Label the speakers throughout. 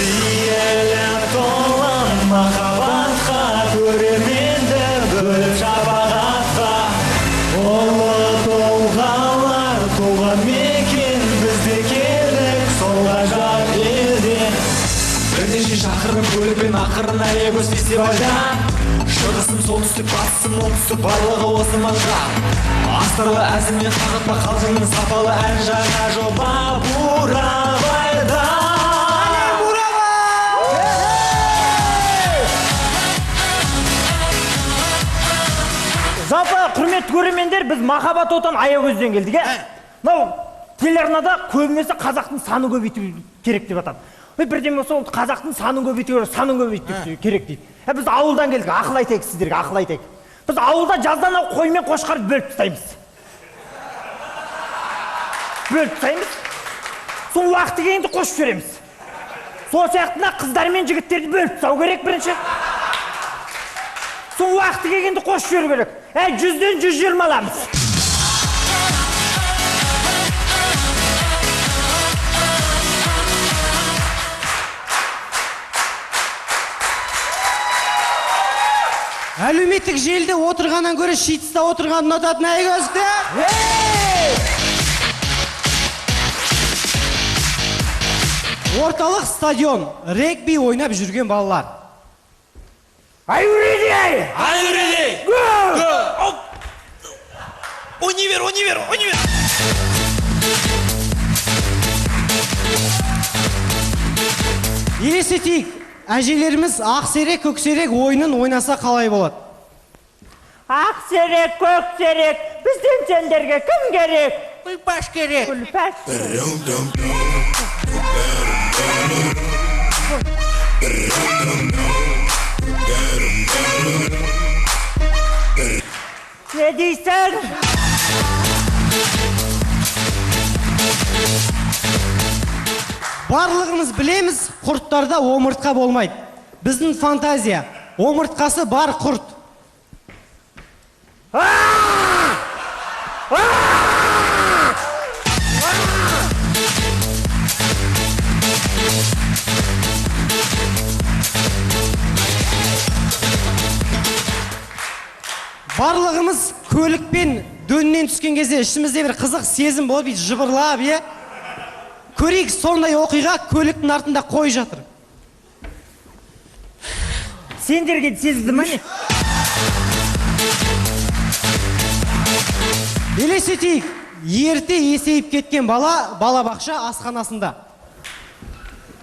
Speaker 1: Сүйелен толын махаббатқа, көрерменді бөліп шапағатқа. Ұлы толғалар туған мекен, бізде келдік сол ғажап елден. Бірнеше шақырым көлікпен ақырын Аягөз фестивальда. Шығысым, солтүстік, батысым, оңтүстік, барлығы осы маңда. Астарлы әзілмен қағытпа қалжыңның сапалы ән жаңа жоба Бурабайда.
Speaker 2: Жалпы құрметті көрермендер, біз махаббат отан Аягөзден келдік, Мынау телеарнада көбінесе қазақтың саны көбейту керек деп атады. Бірден болса ол қазақтың санын көбейту керек дейді. Біз ауылдан келдік, ақыл айтайық сіздерге, ақыл айтайық. Біз ауылда жаздан қой мен қошқарды бөліп тастаймыз. Бөліп тастаймыз. Сол уақыты келгенде қосып жібереміз. Сол сияқтына қыздар мен жігіттерді бөліп тастау керек бірінші. Сол уақыты келгенде қосып жіберу керек. 100-ден 120 аламыз.
Speaker 3: Әлеуметтік желіде отырғаннан көрі шиітіста отырған ұнататын Аягөзді. Орталық стадион, регби ойнап жүрген балалар.
Speaker 2: Are you ready?
Speaker 1: Are you ready?
Speaker 2: Go!
Speaker 1: Универ!
Speaker 3: Елестетейік, әжелеріміз ақсерек, көксерек ойынын ойнаса қалай болады?
Speaker 2: Ақсерек, көксерек, бізден сендерге кім керек?
Speaker 3: Күлпаш керек.
Speaker 2: Күлпаш. Не дейсің?
Speaker 3: Барлығымыз білеміз, құрттарда омыртқа болмайды. Біздің фантазия, омыртқасы бар құрт. Барлығымыз көлікпен дөңнен түскен кезде ішімізде бір қызық сезім болып, жыбырлап, көрейік, сондай оқиға көліктің артында қой жатыр.
Speaker 2: Сендерге сезді ма не?
Speaker 3: Елестетейік, ерте есейіп кеткен балабақша асханасында.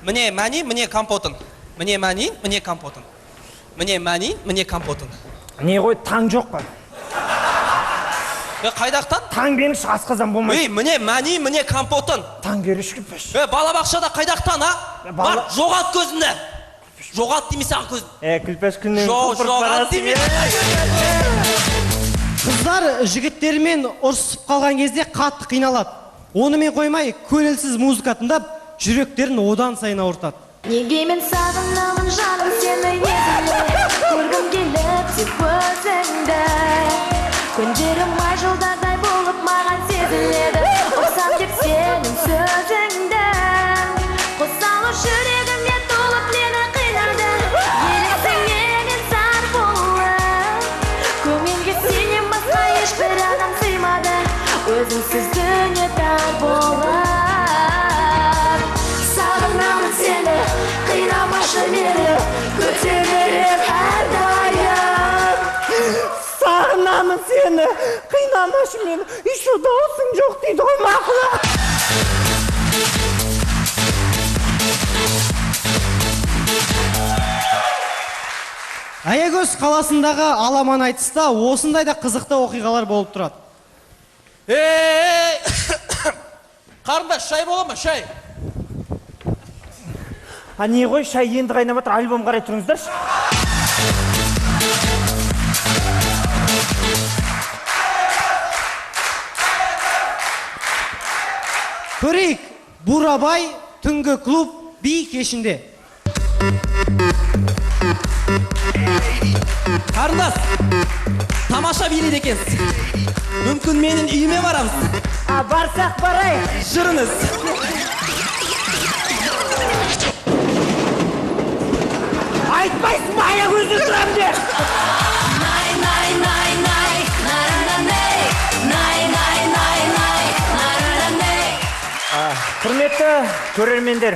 Speaker 4: Міне мәни, міне компотын. Міне мәни, міне компотын. Міне мәни, міне компотын.
Speaker 2: Не ғой, таң жоқ па?
Speaker 4: Қайдақтан?
Speaker 2: Таң беріш асқазан болмайды.
Speaker 4: Міне мәни, міне компотын.
Speaker 2: Таң беріш күлпеш.
Speaker 4: Балабақшада қайдақтан, Бар, жоғалт көзінді. Жоғалт демесе ақ көзін.
Speaker 2: Күлпеш күннен
Speaker 4: жоғалт демесе.
Speaker 3: Қыздар жігіттермен ұрсып қалған кезде қатты қиналады. Онымен қоймай, көңілсіз музыка тыңдап, жүректерін одан сайын ауыртады.
Speaker 5: Неге мен сағынамын жаным сені езіле, көргім келіп тек өзіңді. Күндерім ай жылдардай болып маған сезіледі, ұқсам деп сенің сөзіңді. Қосалы жүрегіме толып мені қинады, елесің менен зар болып. Көңілге сенен басқа ешбір адам сыймады, өзіңсіз дүние тар болып. Сағынамын сені, қинамашы мені, көтерерім әрдайым.
Speaker 2: Сағынамын сені, қинамашы мені, еще даусың жоқ дейді ғой мақұлы.
Speaker 3: Аягөз қаласындағы аламан айтыста осындай да қызықты оқиғалар болып тұрады.
Speaker 4: Қарындас, шай бола ма, шай?
Speaker 2: Не ғой, шай енді қайнап жатыр, альбом қарай тұрыңыздаршы.
Speaker 3: Көрейік, Бурабай түнгі клуб би кешінде.
Speaker 4: Қарындас, тамаша билейді екенсіз. Мүмкін менің үйіме барамыз.
Speaker 2: Барсақ барайық.
Speaker 4: Жүріңіз.
Speaker 5: Най, най, най, най, най-ра-ра-ней. Най, най, най, най, най-ра-ра-ней.
Speaker 2: Құрметті көрермендер,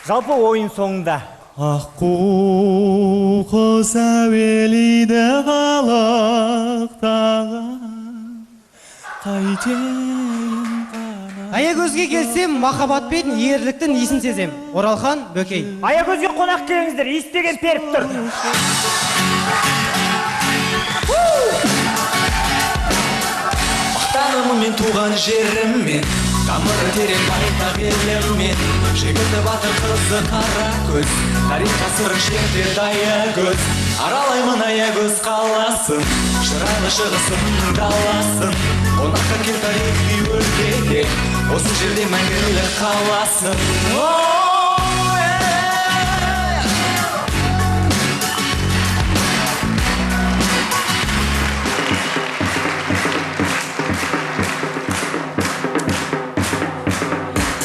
Speaker 2: жалпы ойын соңында
Speaker 1: Аққу құс әуелейді қалықтаған қайтейін
Speaker 3: Аягөзге келсем, махаббат пен ерліктің иісін сезем. Оралхан Бөкей.
Speaker 2: Аягөзге қонақ келіңіздер, иістеген періп тұр.
Speaker 1: Мақтанымын мен туған жеріммен, тамыры терең байтақ еліммен. Жігіті батыр қызы қара көз, тарихқа сырын шертеді Аягөз. Аралаймын Аягөз қаласын, шырайлы шығысын даласын. Қонаққа кел тарихи өлкеге, осы жерде мәңгілік қаласын.